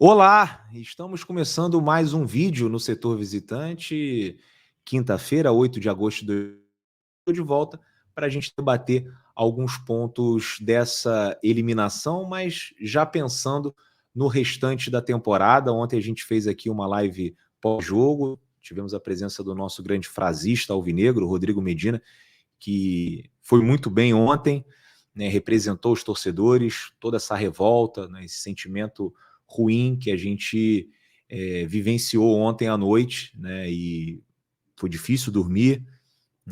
Olá, estamos começando mais um vídeo no setor visitante. Quinta-feira, 8 de agosto, estou de volta para a gente debater alguns pontos dessa eliminação, mas já pensando no restante da temporada. Ontem a gente fez aqui uma live pós-jogo, tivemos a presença do nosso grande frasista alvinegro, Rodrigo Medina, que foi muito bem ontem, né, representou os torcedores, toda essa revolta, né, esse sentimento ruim que a gente vivenciou ontem à noite, né, e foi difícil dormir,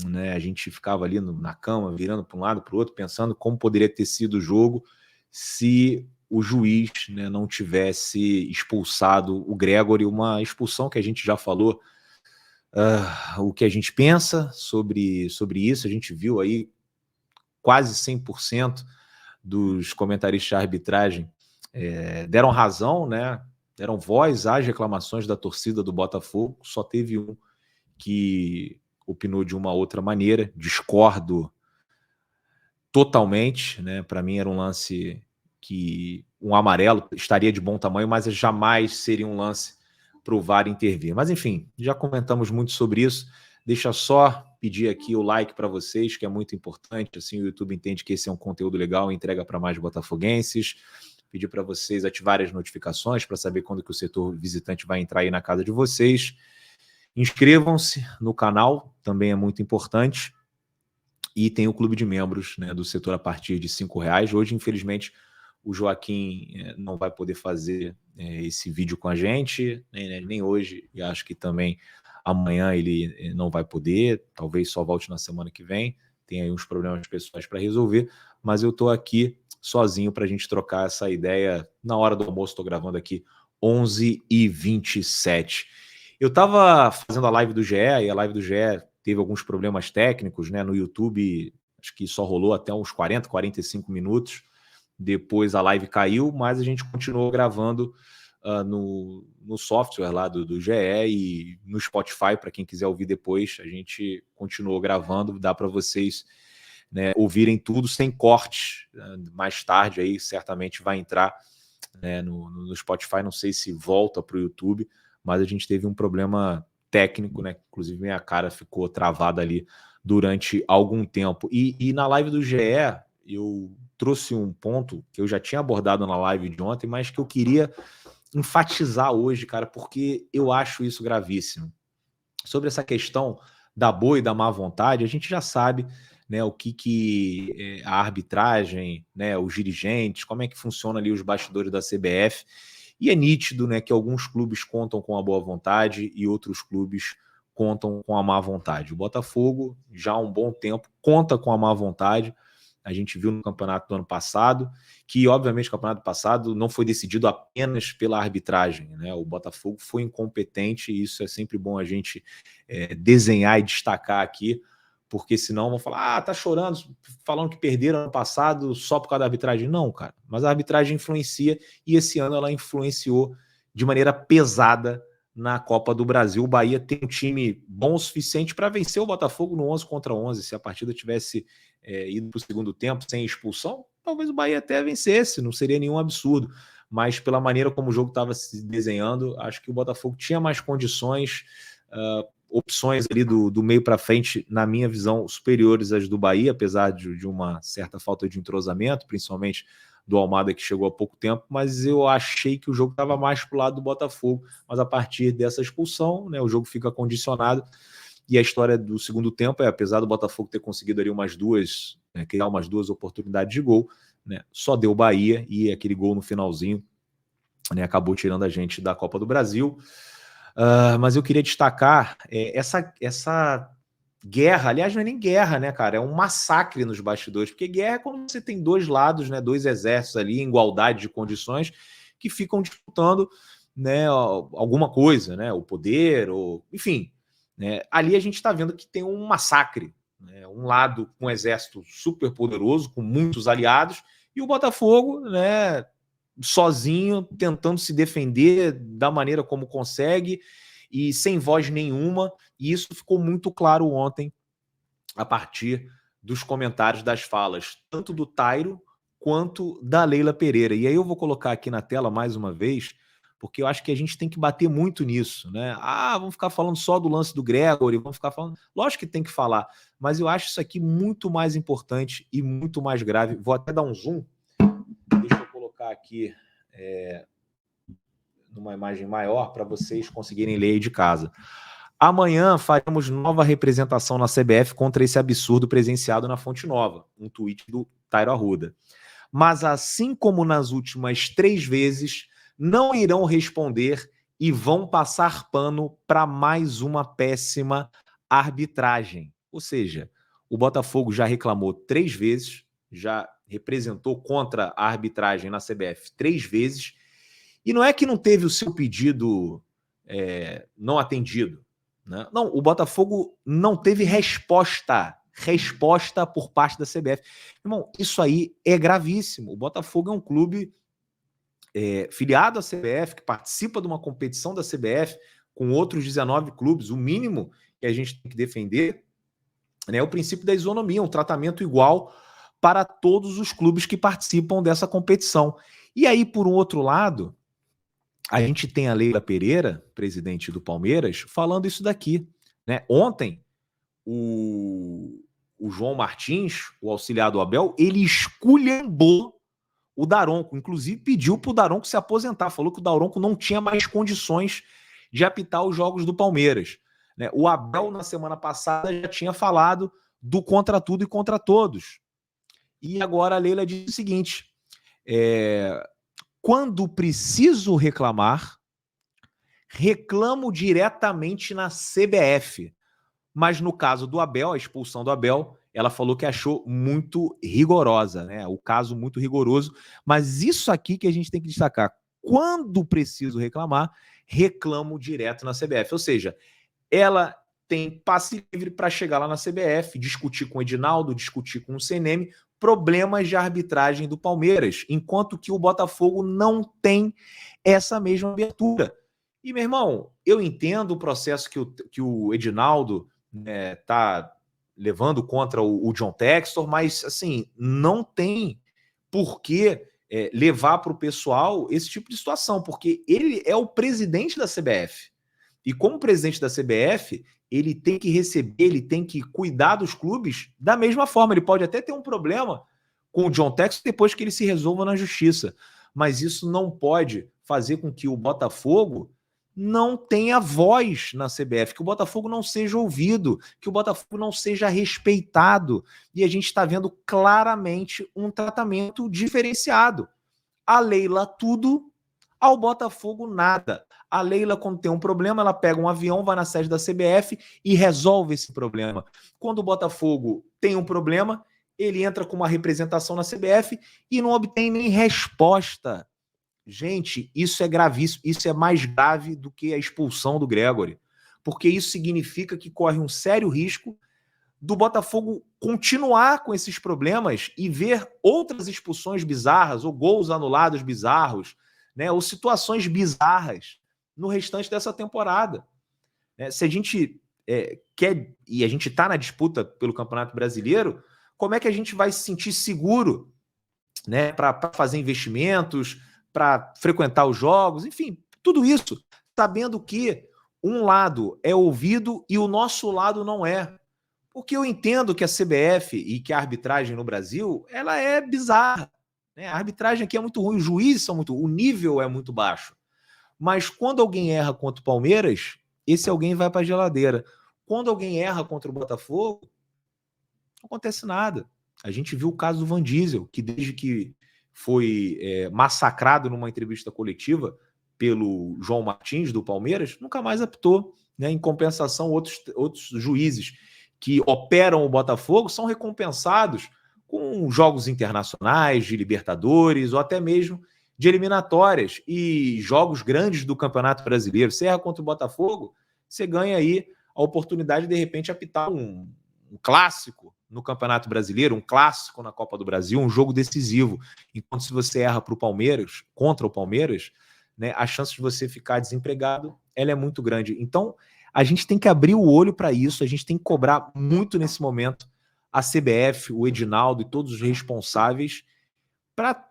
né, a gente ficava ali na cama, virando para um lado para o outro, pensando como poderia ter sido o jogo se o juiz, né, não tivesse expulsado o Gregóry, uma expulsão que a gente já falou o que a gente pensa sobre isso. A gente viu aí quase 100% dos comentaristas de arbitragem deram razão, né? Deram voz às reclamações da torcida do Botafogo. Só teve um que opinou de uma outra maneira. Discordo totalmente, né? Para mim era um lance que um amarelo estaria de bom tamanho, mas jamais seria um lance para o VAR intervir. Mas enfim, já comentamos muito sobre isso. Deixa só pedir aqui o like para vocês, que é muito importante. Assim o YouTube entende que esse é um conteúdo legal e entrega para mais botafoguenses. Pedir para vocês ativarem as notificações para saber quando que o setor visitante vai entrar aí na casa de vocês. Inscrevam-se no canal, também é muito importante. E tem o clube de membros, né, do setor a partir de R$5. Hoje, infelizmente, o Joaquim não vai poder fazer esse vídeo com a gente, nem hoje, e acho que também amanhã ele não vai poder, talvez só volte na semana que vem, tem aí uns problemas pessoais para resolver, mas eu estou aqui sozinho para a gente trocar essa ideia na hora do almoço. Estou gravando aqui 11h27. Eu estava fazendo a live do GE, e a live do GE teve alguns problemas técnicos, né? No YouTube, acho que só rolou até uns 40, 45 minutos. Depois a live caiu, mas a gente continuou gravando no software lá do GE e no Spotify, para quem quiser ouvir depois. A gente continuou gravando, dá para vocês, né, ouvirem tudo sem cortes. Mais tarde aí certamente vai entrar, né, no Spotify, não sei se volta para o YouTube, mas a gente teve um problema técnico, né? Inclusive minha cara ficou travada ali durante algum tempo. E na live do GE eu trouxe um ponto que eu já tinha abordado na live de ontem, mas que eu queria enfatizar hoje, cara, porque eu acho isso gravíssimo. Sobre essa questão da boa e da má vontade, a gente já sabe, né, o que a arbitragem, né, os dirigentes, como é que funciona ali os bastidores da CBF, e é nítido, né, que alguns clubes contam com a boa vontade e outros clubes contam com a má vontade. O Botafogo, já há um bom tempo, conta com a má vontade. A gente viu no campeonato do ano passado, que obviamente o campeonato passado não foi decidido apenas pela arbitragem, né? O Botafogo foi incompetente, e isso é sempre bom a gente desenhar e destacar aqui, porque senão vão falar, tá chorando, falando que perderam ano passado só por causa da arbitragem. Não, cara, mas a arbitragem influencia, e esse ano ela influenciou de maneira pesada na Copa do Brasil. O Bahia tem um time bom o suficiente para vencer o Botafogo no 11 contra 11. Se a partida tivesse ido para o segundo tempo sem expulsão, talvez o Bahia até vencesse, não seria nenhum absurdo. Mas pela maneira como o jogo estava se desenhando, acho que o Botafogo tinha mais condições, opções ali do meio para frente, na minha visão, superiores às do Bahia, apesar de uma certa falta de entrosamento, principalmente do Almada, que chegou há pouco tempo, mas eu achei que o jogo estava mais para o lado do Botafogo. Mas a partir dessa expulsão, né, o jogo fica condicionado, e a história do segundo tempo apesar do Botafogo ter conseguido ali criar umas duas oportunidades de gol, né, só deu Bahia, e aquele gol no finalzinho, né, acabou tirando a gente da Copa do Brasil. Mas eu queria destacar essa guerra. Aliás, não é nem guerra, né, cara? É um massacre nos bastidores, porque guerra é quando você tem dois lados, né, dois exércitos ali em igualdade de condições, que ficam disputando, né, alguma coisa, né, o poder, ou enfim, né? Ali a gente está vendo que tem um massacre, né? Um lado com um exército super poderoso, com muitos aliados, e o Botafogo, né, sozinho, tentando se defender da maneira como consegue e sem voz nenhuma. E isso ficou muito claro ontem a partir dos comentários, das falas, tanto do Tairo quanto da Leila Pereira. E aí eu vou colocar aqui na tela mais uma vez porque eu acho que a gente tem que bater muito nisso, né? Ah, vamos ficar falando só do lance do Gregóry, vamos ficar falando... Lógico que tem que falar, mas eu acho isso aqui muito mais importante e muito mais grave. Vou até dar um zoom. Deixa eu colocar aqui numa imagem maior para vocês conseguirem ler aí de casa. Amanhã faremos nova representação na CBF contra esse absurdo presenciado na Fonte Nova. Um tweet do Tairo Arruda. Mas assim como nas últimas 3 vezes, não irão responder e vão passar pano para mais uma péssima arbitragem. Ou seja, o Botafogo já reclamou 3 vezes, já representou contra a arbitragem na CBF 3 vezes, e não é que não teve o seu pedido não atendido, né? Não, o Botafogo não teve resposta por parte da CBF. Irmão, isso aí é gravíssimo. O Botafogo é um clube filiado à CBF, que participa de uma competição da CBF com outros 19 clubes. O mínimo que a gente tem que defender, né, é o princípio da isonomia, um tratamento igual para todos os clubes que participam dessa competição. E aí, por um outro lado, a gente tem a Leila Pereira, presidente do Palmeiras, falando isso daqui, né? Ontem, o João Martins, o auxiliar do Abel, ele esculhambou o Daronco, inclusive pediu para o Daronco se aposentar, falou que o Daronco não tinha mais condições de apitar os jogos do Palmeiras, né? O Abel, na semana passada, já tinha falado do contra tudo e contra todos. E agora a Leila diz o seguinte, quando preciso reclamar, reclamo diretamente na CBF. Mas no caso do Abel, a expulsão do Abel, ela falou que achou muito rigorosa, né? O caso muito rigoroso. Mas isso aqui que a gente tem que destacar. Quando preciso reclamar, reclamo direto na CBF. Ou seja, ela tem passe livre para chegar lá na CBF, discutir com o Edinaldo, discutir com o CNM, problemas de arbitragem do Palmeiras, enquanto que o Botafogo não tem essa mesma abertura. E, meu irmão, eu entendo o processo que o Edinaldo tá levando contra o John Textor, mas, assim, não tem por que levar para o pessoal esse tipo de situação, porque ele é o presidente da CBF. E como presidente da CBF, ele tem que receber, ele tem que cuidar dos clubes da mesma forma. Ele pode até ter um problema com o John Textor depois que ele se resolva na justiça. Mas isso não pode fazer com que o Botafogo não tenha voz na CBF, que o Botafogo não seja ouvido, que o Botafogo não seja respeitado. E a gente está vendo claramente um tratamento diferenciado. A Leila tudo, ao Botafogo nada. A Leila, quando tem um problema, ela pega um avião, vai na sede da CBF e resolve esse problema. Quando o Botafogo tem um problema, ele entra com uma representação na CBF e não obtém nem resposta. Gente, isso é gravíssimo, isso é mais grave do que a expulsão do Gregóry, porque isso significa que corre um sério risco do Botafogo continuar com esses problemas e ver outras expulsões bizarras ou gols anulados bizarros, né, ou situações bizarras no restante dessa temporada. Se a gente quer, e a gente está na disputa pelo Campeonato Brasileiro, como é que a gente vai se sentir seguro, né, para fazer investimentos, para frequentar os jogos, enfim, tudo isso, sabendo que um lado é ouvido e o nosso lado não é. Porque eu entendo que a CBF e que a arbitragem no Brasil, ela é bizarra, né? A arbitragem aqui é muito ruim, os juízes são muito... O nível é muito baixo. Mas quando alguém erra contra o Palmeiras, esse alguém vai para a geladeira. Quando alguém erra contra o Botafogo, não acontece nada. A gente viu o caso do Van Diesel, que desde que foi massacrado numa entrevista coletiva pelo João Martins, do Palmeiras, nunca mais apitou, né? Em compensação, outros juízes que operam o Botafogo são recompensados com jogos internacionais, de Libertadores, ou até mesmo de eliminatórias e jogos grandes do Campeonato Brasileiro. Você erra contra o Botafogo, você ganha aí a oportunidade de repente apitar um clássico no Campeonato Brasileiro, um clássico na Copa do Brasil, um jogo decisivo. Enquanto se você erra para o Palmeiras, contra o Palmeiras, né, a chance de você ficar desempregado, ela é muito grande. Então, a gente tem que abrir o olho para isso, a gente tem que cobrar muito nesse momento a CBF, o Edinaldo e todos os responsáveis para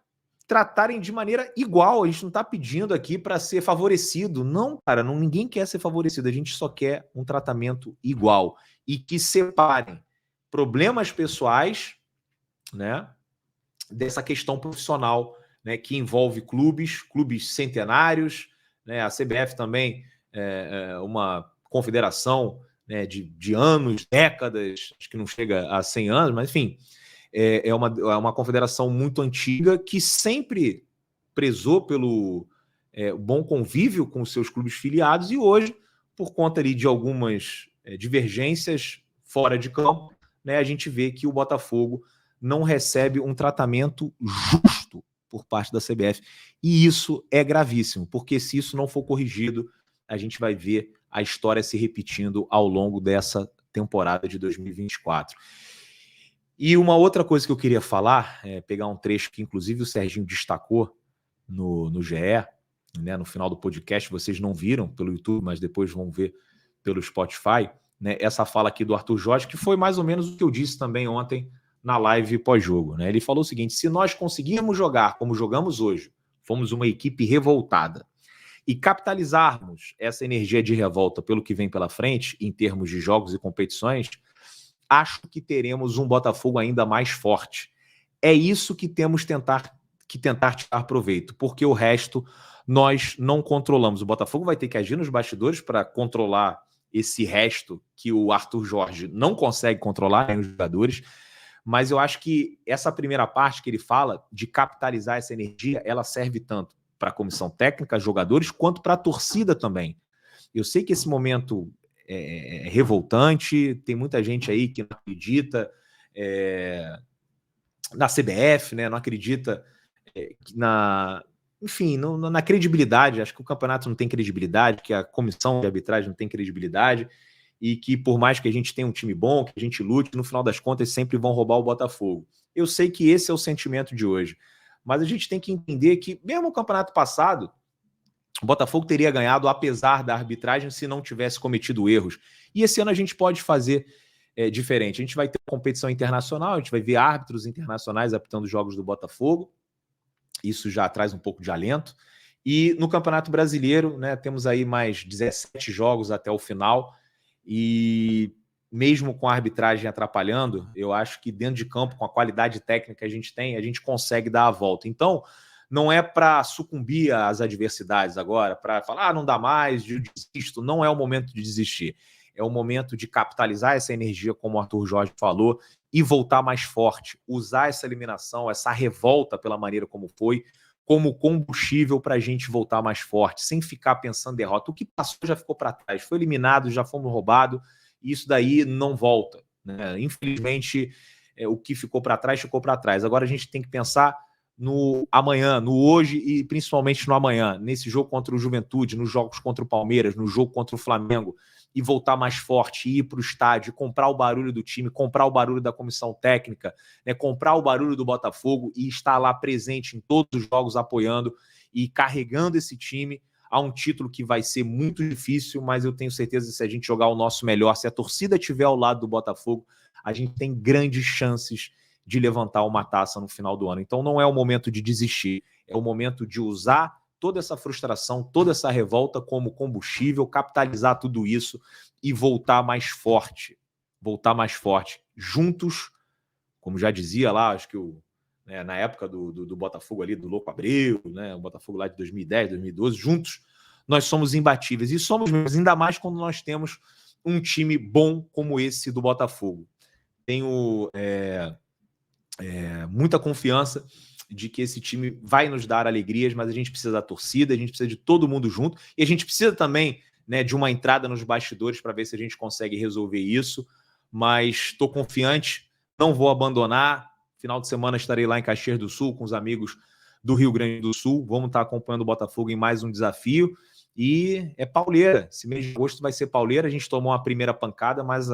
tratarem de maneira igual. A gente não está pedindo aqui para ser favorecido. Não, cara, ninguém quer ser favorecido. A gente só quer um tratamento igual e que separem problemas pessoais, né, dessa questão profissional, né, que envolve clubes centenários, né, a CBF também é uma confederação, né, de anos, décadas, acho que não chega a 100 anos, mas enfim, é uma confederação muito antiga que sempre prezou pelo bom convívio com os seus clubes filiados, e hoje, por conta ali de algumas divergências fora de campo, né, a gente vê que o Botafogo não recebe um tratamento justo por parte da CBF. E isso é gravíssimo, porque se isso não for corrigido, a gente vai ver a história se repetindo ao longo dessa temporada de 2024. E uma outra coisa que eu queria falar, pegar um trecho que inclusive o Serginho destacou no GE, né, no final do podcast, vocês não viram pelo YouTube, mas depois vão ver pelo Spotify, né, essa fala aqui do Arthur Jorge, que foi mais ou menos o que eu disse também ontem na live pós-jogo, né? Ele falou o seguinte: se nós conseguirmos jogar como jogamos hoje, fomos uma equipe revoltada, e capitalizarmos essa energia de revolta pelo que vem pela frente, em termos de jogos e competições, acho que teremos um Botafogo ainda mais forte. É isso que temos que tentar tirar proveito, porque o resto nós não controlamos. O Botafogo vai ter que agir nos bastidores para controlar esse resto que o Arthur Jorge não consegue controlar, nem os jogadores. Mas eu acho que essa primeira parte que ele fala de capitalizar essa energia, ela serve tanto para a comissão técnica, jogadores, quanto para a torcida também. Eu sei que esse momento é revoltante, tem muita gente aí que não acredita na CBF, né? Não acredita enfim, na credibilidade. Acho que o campeonato não tem credibilidade, que a comissão de arbitragem não tem credibilidade, e que por mais que a gente tenha um time bom, que a gente lute, no final das contas sempre vão roubar o Botafogo. Eu sei que esse é o sentimento de hoje, mas a gente tem que entender que mesmo o campeonato passado, o Botafogo teria ganhado apesar da arbitragem se não tivesse cometido erros. E esse ano a gente pode fazer diferente. A gente vai ter competição internacional, a gente vai ver árbitros internacionais apitando os jogos do Botafogo. Isso já traz um pouco de alento. E no Campeonato Brasileiro, né, temos aí mais 17 jogos até o final, e mesmo com a arbitragem atrapalhando, eu acho que dentro de campo, com a qualidade técnica que a gente tem, a gente consegue dar a volta. Então, não é para sucumbir às adversidades agora, para falar, não dá mais, eu desisto. Não é o momento de desistir. É o momento de capitalizar essa energia, como o Arthur Jorge falou, e voltar mais forte. Usar essa eliminação, essa revolta pela maneira como foi, como combustível para a gente voltar mais forte, sem ficar pensando em derrota. O que passou já ficou para trás. Foi eliminado, já fomos roubados, e isso daí não volta, né? Infelizmente, o que ficou para trás, ficou para trás. Agora a gente tem que pensar no amanhã, no hoje e principalmente no amanhã, nesse jogo contra o Juventude, nos jogos contra o Palmeiras, no jogo contra o Flamengo, e voltar mais forte, ir para o estádio, comprar o barulho do time, comprar o barulho da comissão técnica, né, comprar o barulho do Botafogo e estar lá presente em todos os jogos, apoiando e carregando esse time a um título que vai ser muito difícil, mas eu tenho certeza que se a gente jogar o nosso melhor, se a torcida estiver ao lado do Botafogo, a gente tem grandes chances de levantar uma taça no final do ano. Então não é o momento de desistir, é o momento de usar toda essa frustração, toda essa revolta como combustível, capitalizar tudo isso e voltar mais forte. Voltar mais forte. Juntos, como já dizia lá, acho que na época do Botafogo ali, do Louco Abreu, né, o Botafogo lá de 2010, 2012, juntos nós somos imbatíveis. E somos mesmo, ainda mais quando nós temos um time bom como esse do Botafogo. Tenho muita confiança de que esse time vai nos dar alegrias, mas a gente precisa da torcida, a gente precisa de todo mundo junto, e a gente precisa também, né, de uma entrada nos bastidores para ver se a gente consegue resolver isso, mas estou confiante, não vou abandonar. Final de semana estarei lá em Caxias do Sul com os amigos do Rio Grande do Sul, vamos estar acompanhando o Botafogo em mais um desafio, e é pauleira, esse mês de agosto vai ser pauleira. A gente tomou uma primeira pancada, mas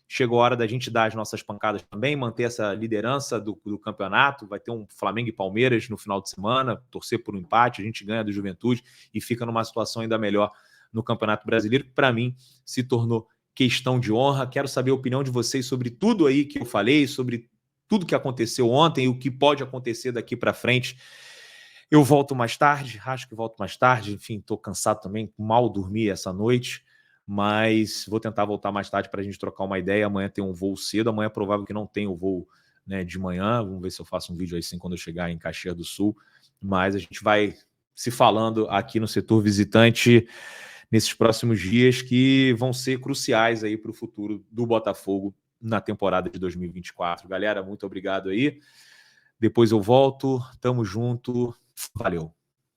chegou a hora da gente dar as nossas pancadas também, manter essa liderança do campeonato. Vai ter um Flamengo e Palmeiras no final de semana, torcer por um empate, a gente ganha do Juventude e fica numa situação ainda melhor no Campeonato Brasileiro, que para mim se tornou questão de honra. Quero saber a opinião de vocês sobre tudo aí que eu falei, sobre tudo que aconteceu ontem e o que pode acontecer daqui para frente Eu volto mais tarde, acho que volto mais tarde, enfim, estou cansado também, mal dormi essa noite, mas vou tentar voltar mais tarde para a gente trocar uma ideia. Amanhã tem um voo cedo, amanhã é provável que não tenha o voo, né, de manhã, vamos ver se eu faço um vídeo aí sim quando eu chegar em Caxias do Sul, mas a gente vai se falando aqui no Setor Visitante nesses próximos dias que vão ser cruciais aí para o futuro do Botafogo na temporada de 2024. Galera, muito obrigado aí. Depois eu volto, tamo junto, valeu.